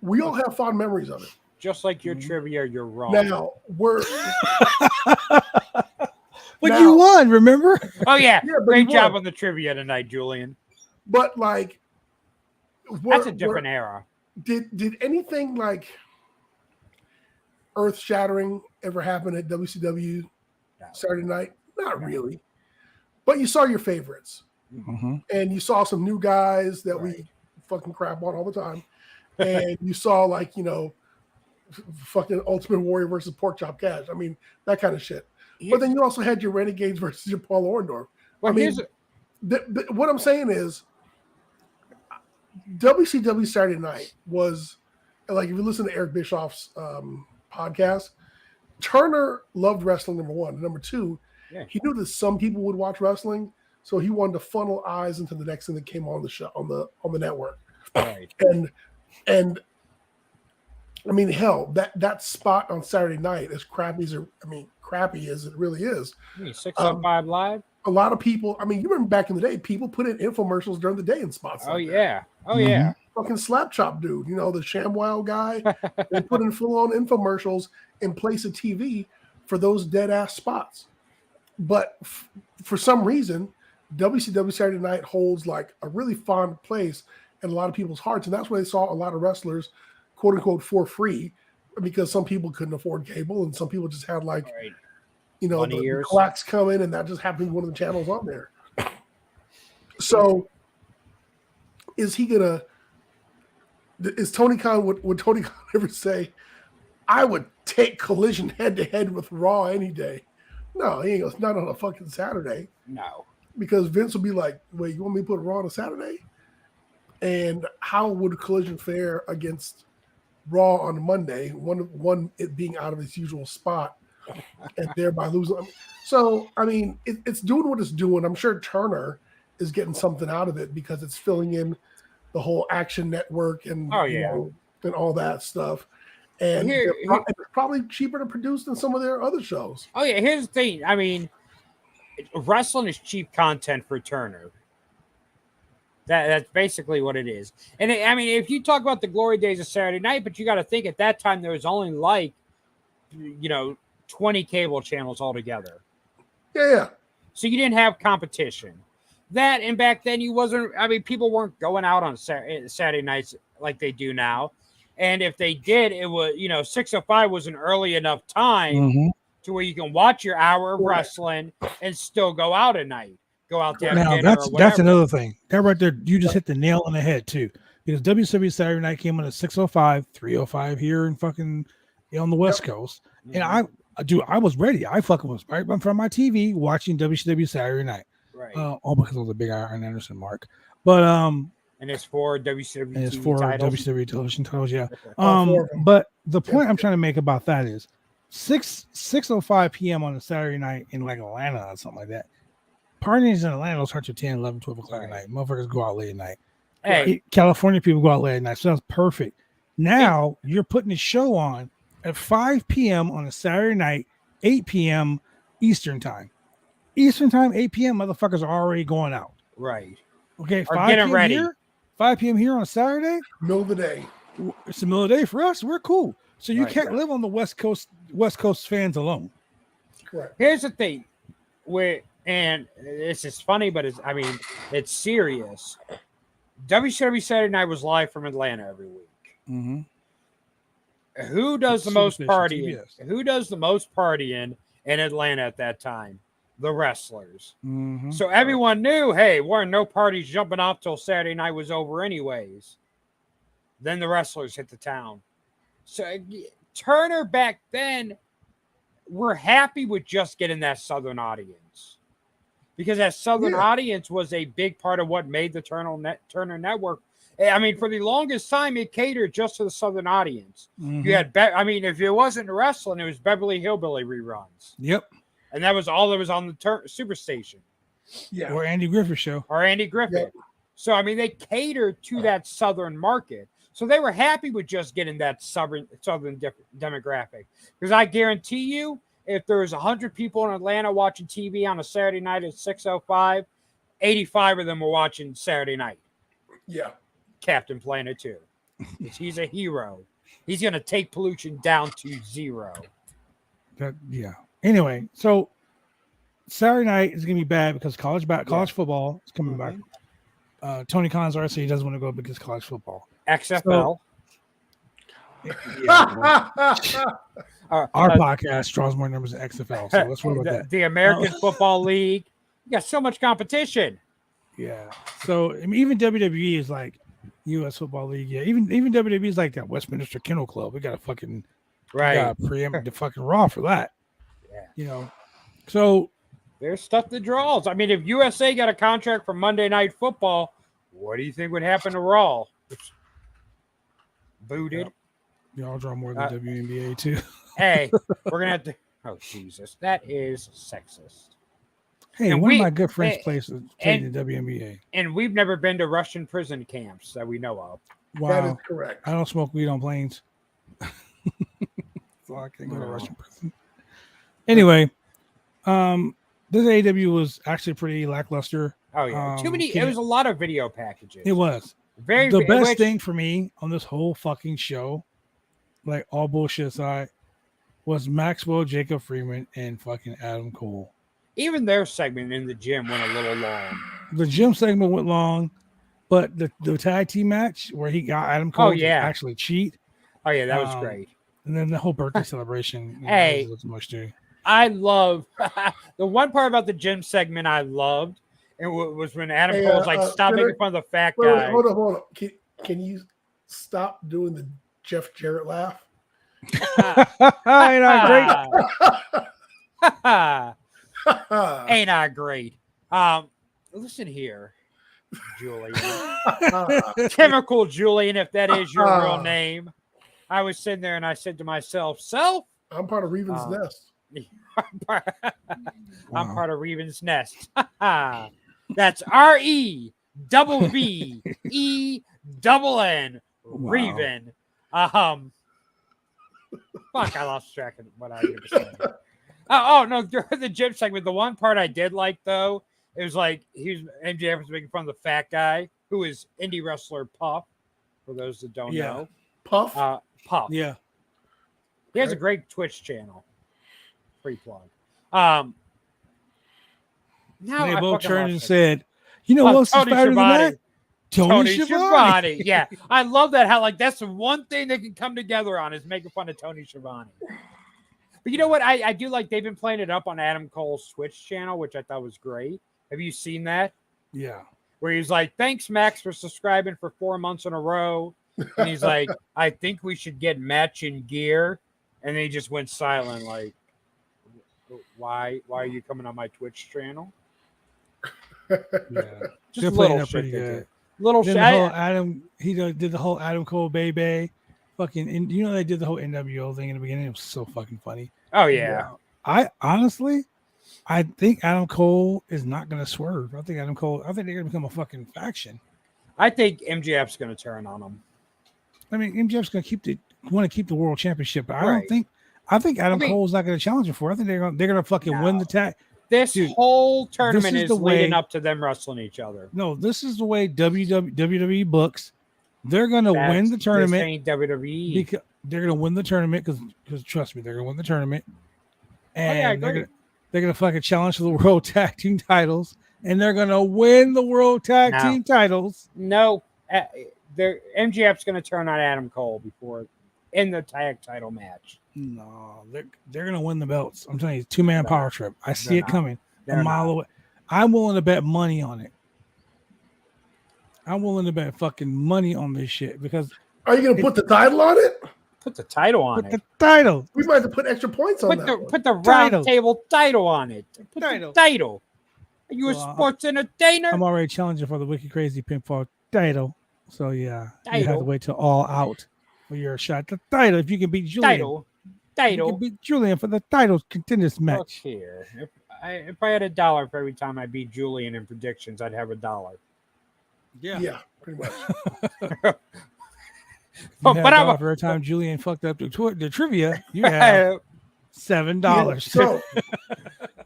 We all have fond memories of it. Just like your trivia, you're wrong. Now, But you won, remember? Oh, yeah. Great job on the trivia tonight, Julian. But, like... That's a different era. Did anything, like, earth-shattering ever happen at WCW Saturday night? Not really. But you saw your favorites. Mm-hmm. And you saw some new guys that we fucking crap on all the time. And you saw, like, fucking Ultimate Warrior versus Pork Chop Cash. I mean, that kind of shit. But then you also had your Renegades versus your Paul Orndorff. Well, I mean, what I'm saying is WCW Saturday night was, like, if you listen to Eric Bischoff's podcast, Turner loved wrestling, number one. And number two, he knew that some people would watch wrestling, so he wanted to funnel eyes into the next thing that came on the show, on the network. Right. And I mean, hell, that spot on Saturday night, as crappy as it really is. 605 Live? A lot of people, I mean, you remember back in the day, people put in infomercials during the day in spots. Oh, yeah. Oh, yeah. Fucking Slap Chop dude, the ShamWow guy. They put in full-on infomercials in place of TV for those dead-ass spots. But for some reason, WCW Saturday Night holds, like, a really fond place in a lot of people's hearts. And that's where they saw a lot of wrestlers, quote unquote, for free, because some people couldn't afford cable and some people just had, like, the quacks come in and that just happened to be one of the channels on there. So is Tony Khan, would Tony Khan ever say, I would take Collision head to head with Raw any day? No, he ain't, not on a fucking Saturday. No. Because Vince would be like, wait, you want me to put Raw on a Saturday? And how would Collision fare against Raw on Monday? One it being out of its usual spot and thereby losing. So, I mean, it's doing what it's doing. I'm sure Turner is getting something out of it because it's filling in the whole Action Network and and all that stuff. And it's probably cheaper to produce than some of their other shows. Oh yeah, here's the thing. I mean, wrestling is cheap content for Turner. That's basically what it is. And I mean, if you talk about the glory days of Saturday night, but you got to think at that time there was only like, 20 cable channels altogether. Yeah. So you didn't have competition. That, and back then people weren't going out on Saturday nights like they do now. And if they did, it was, 6:05 was an early enough time to where you can watch your hour of wrestling and still go out at night. Go out there. Now that's another thing. That right there, you just hit the nail on the head too. Because WCW Saturday Night came on at 6:05, 3:05 here in fucking on the West Coast, And I was ready. I fucking was right in front of my TV watching WCW Saturday night. Right. All because of the big Arn Anderson mark. But and it's for WCW and it's TV for titles. WCW television titles, yeah. All 4 of them. But the point I'm trying to make about that is 6:05 p.m. on a Saturday night in like Atlanta or something like that. Parties in Atlanta will start to 10, 11, 12 o'clock at night. Motherfuckers go out late at night. Hey, California people go out late at night. So that's perfect. Now you're putting a show on at 5 p.m. on a Saturday night, 8 p.m. Eastern time. Eastern time, 8 p.m. Motherfuckers are already going out. right. Okay, Are 5 getting p.m. ready. here. 5 p.m. here on a Saturday. Middle of the day. It's the middle of the day for us. We're cool. So you Right. can't live on the West Coast fans alone. Correct. Here's the thing, and this is funny, but it's serious. WCW Saturday Night was live from Atlanta every week. Mm-hmm. Who does the most Superstation, partying? TBS. Who does the most partying in Atlanta at that time? The wrestlers. Mm-hmm. So everyone knew, hey, weren't no parties jumping off till Saturday night was over anyways. Then the wrestlers hit the town. So Turner back then were happy with just getting that Southern audience. Because that Southern audience was a big part of what made the Turner Network. I mean, for the longest time, it catered just to the Southern audience. Mm-hmm. You had, if it wasn't wrestling, it was Beverly Hillbilly reruns. Yep. And that was all that was on the Superstation. Yeah. Or Andy Griffith show. Or Andy Griffith. Yep. So, they catered to that Southern market. So they were happy with just getting that Southern demographic. Because I guarantee you, if there was 100 people in Atlanta watching TV on a Saturday night at 6:05, 85 of them were watching Saturday night. Yeah. Captain Planet 2. He's a hero. He's going to take pollution down to 0. Anyway, so Saturday night is going to be bad because college football is coming back. Tony Khan's already said he doesn't want to go because college football. XFL. Our podcast draws more numbers than XFL, so let's worry about that. The American Football League. You got so much competition. Yeah. So even WWE is like U.S. Football League. Yeah. Even WWE is like that Westminster Kennel Club. We got to fucking preempt the fucking Raw for that. Yeah. So there's stuff that draws. If USA got a contract for Monday Night Football, what do you think would happen to Raw? Booted. Y'all draw more than WNBA too. Hey, we're gonna have to. Oh Jesus, that is sexist. Hey, one of my good friends plays in the WNBA, and we've never been to Russian prison camps that we know of. Wow, that is correct. I don't smoke weed on planes, so I can't go to Russian prison. Anyway, this AEW was actually pretty lackluster. Oh yeah, too many. It was a lot of video packages. It was the best thing for me on this whole fucking show, like all bullshit aside, was Maxwell, Jacob Freeman, and fucking Adam Cole. Even their segment in the gym went a little long. The gym segment went long, but the tag team match where he got Adam Cole to actually cheat. Oh yeah, that was great. And then the whole birthday celebration. Hey, much too. I love the one part about the gym segment. I loved it was when Adam Cole's like, "Stop making fun of the fat guy." Hold on. Can you stop doing the Jeff Jarrett laugh? Ain't I great? Ain't I great? Listen here, Julian. Chemical Julian, if that is your real name. I was sitting there and I said to myself, I'm part of Reven's Nest. I'm part of Reven's Nest. That's REVVENN. Reven. Fuck, I lost track of what I was going to say. No, during the gym segment, the one part I did like, though, it was like MJF was making fun of the fat guy who is indie wrestler Puff, for those that don't know. Puff? Puff. Yeah. He has a great Twitch channel. Free plug. Now they both turned and said, "You know what's better than that? Tony Schiavone." Yeah, I love that. How that's the one thing they can come together on is making fun of Tony Schiavone. But you know what? I do like they've been playing it up on Adam Cole's Twitch channel, which I thought was great. Have you seen that? Yeah. Where he's like, "Thanks, Max, for subscribing for 4 months in a row." And he's like, "I think we should get matching gear." and they just went silent. Like, why are you coming on my Twitch channel? Yeah, Just they're playing little that shit. pretty They good. did. Little Then shit. the whole Adam, he did the whole Adam Cole Bay. Fucking, you know, they did the whole NWO thing in the beginning. It was so fucking funny. Oh yeah. I honestly, I think Adam Cole is not going to swerve. I think they're going to become a fucking faction. I think MJF's going to turn on him. I mean, MJF's going to want to keep the world championship, but Right. I think Adam Cole's not going to challenge him for it. I think they're going to fucking win the tag. This whole tournament this is leading up to them wrestling each other. No, this is the way WWE books. They're going to win the tournament. This ain't WWE. Because they're going to win the tournament because trust me, they're going to win the tournament. And they're going to fucking challenge for the world tag team titles. And they're going to win the world tag team titles. No, MJF's going to turn on Adam Cole in the tag title match. No, they're going to win the belts. I'm telling you, 2-man power trip. I see it coming a mile away. I'm willing to bet money on it. I'm willing to bet fucking money on this shit because. Are you going to put the title on it? Put the title on it. Put the title. We might have to put extra points on that. Put the Roundtable title on it. Put the title. Are you a sports entertainer? I'm already challenging for the Wicked Crazy Pinfall title. So yeah, you have to wait till All Out for your shot. The title. If you can beat Julian. You can beat Julian for the title contenders match. Look here. If I had $1 for every time I beat Julian in predictions, I'd have $1. Yeah, pretty much. But every time Julian fucked up the trivia, you have $7. So,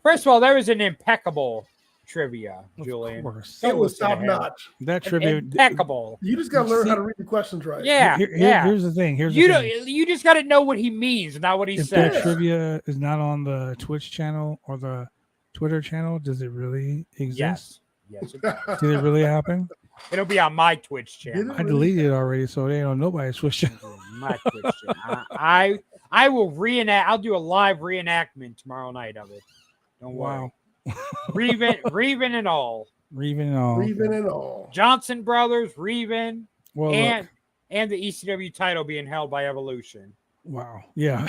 first of all, there was an impeccable trivia, Julian. Of course. It was top notch. That trivia impeccable. You just got to learn how to read the questions right. Yeah, Here's the thing. You just got to know what he means, not what he says. If that trivia is not on the Twitch channel or the Twitter channel, does it really exist? Yes. Did it really happen? It'll be on my Twitch channel. I deleted it already, so it ain't on nobody's Twitch channel. My Twitch channel. I will reenact. I'll do a live reenactment tomorrow night of it. Don't worry. Reven and all. Reven and all. Johnson Brothers, Reven, well, and the ECW title being held by Evolution. Wow. Yeah.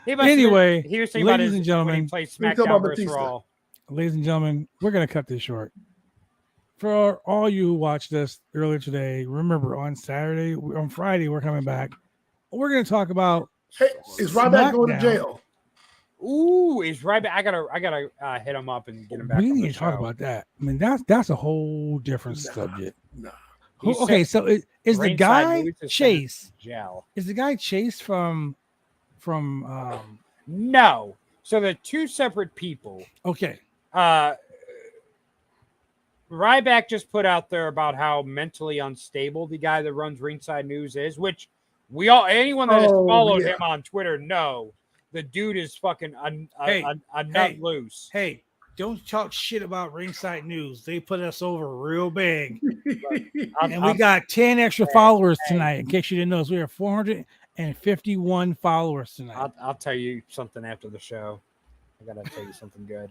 Anyway, he was saying ladies and gentlemen, he played SmackDown versus Raw. Ladies and gentlemen, we're going to cut this short. For all you who watched this earlier today, remember on Friday, we're coming back. We're going to talk about. Hey, is Ryback going to jail? Ooh, is Ryback? I gotta hit him up and get him back. We need to talk about that. I mean, that's a whole different subject. Okay, so is the guy Chase? Is the guy Chase from? No. So they're two separate people. Okay. Ryback just put out there about how mentally unstable the guy that runs Ringside News is, which anyone that has followed him on Twitter know the dude is fucking a nut loose. Hey, don't talk shit about Ringside News. They put us over real big. And we got 10 extra followers tonight. In case you didn't know, we have 451 followers tonight. I'll tell you something after the show. I gotta tell you something good.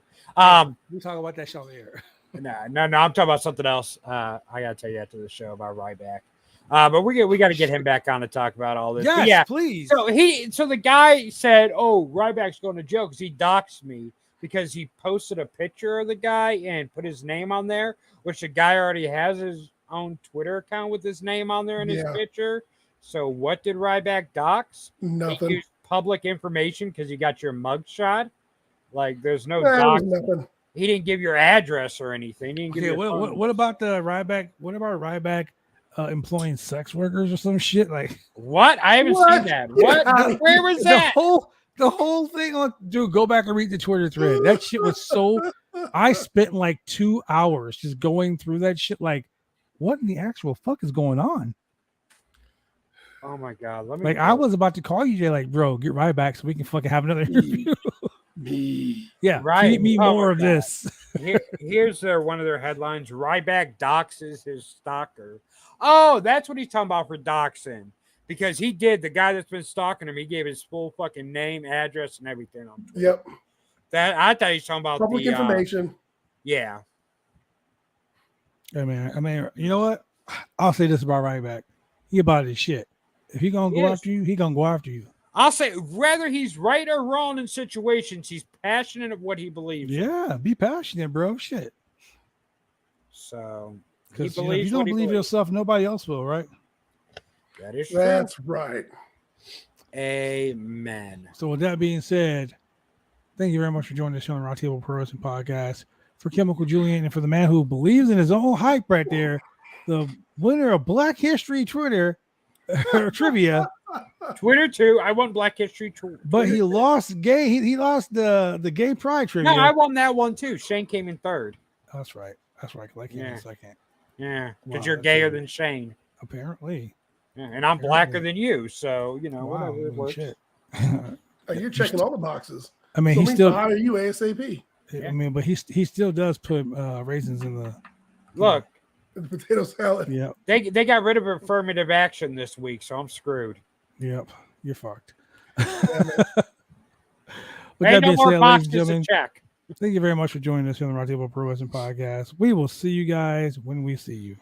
We talk about that show later. No. I'm talking about something else. I gotta tell you after the show about Ryback. But we got to get him back on to talk about all this. Yes, please. So the guy said, "Oh, Ryback's going to jail because he doxed me because he posted a picture of the guy and put his name on there, which the guy already has his own Twitter account with his name on there and his picture. So what did Ryback dox? Nothing. He used public information because he got your mugshot. Like there's no dox. Nothing. He didn't give your address or anything. He didn't give what about the Ryback? What about Ryback? Employing sex workers or some shit like what? I haven't seen that. What? Where was that? The whole thing on dude, go back and read the Twitter thread. That shit was so I spent like 2 hours just going through that shit. Like, what in the actual fuck is going on? Oh my god. I was about to call you, Jay, like, bro, get right back so we can fucking have another interview. Yeah, right. Feed me more of this. Here's one of their headlines. Ryback doxes his stalker. Oh, that's what he's talking about for doxing. Because he did, the guy that's been stalking him, he gave his full fucking name, address, and everything on Twitter. Yep. That I thought he was talking about public information. Yeah. I mean, you know what? I'll say this about Ryback. He about his shit. If he gonna go after you, he gonna go after you. I'll say, whether he's right or wrong in situations, he's passionate of what he believes. Yeah, be passionate, bro. Shit. So, because if you don't believe yourself, nobody else will, right? That is true. That's right. Amen. So with that being said, thank you very much for joining the show on Roundtable Pro Wrestling Podcast. For Chemical Julian and for the man who believes in his own hype right there, the winner of Black History Twitter trivia. Twitter too. I won Black History but he lost gay. He lost the gay pride trivia. No, I won that one too. Shane came in third. That's right. That's right. Like him in a second. Yeah, because you're gayer than Shane. Apparently. Yeah, and I'm blacker than you, so whatever it works. Shit. You're checking all the boxes. I mean, so he still hire you ASAP. I mean, but he still does put raisins in the look. The potato salad. Yeah. They got rid of affirmative action this week, so I'm screwed. Yep. You're fucked. Hey, no more boxes to check. Thank you very much for joining us here on the Roundtable Pro Wrestling Podcast. We will see you guys when we see you.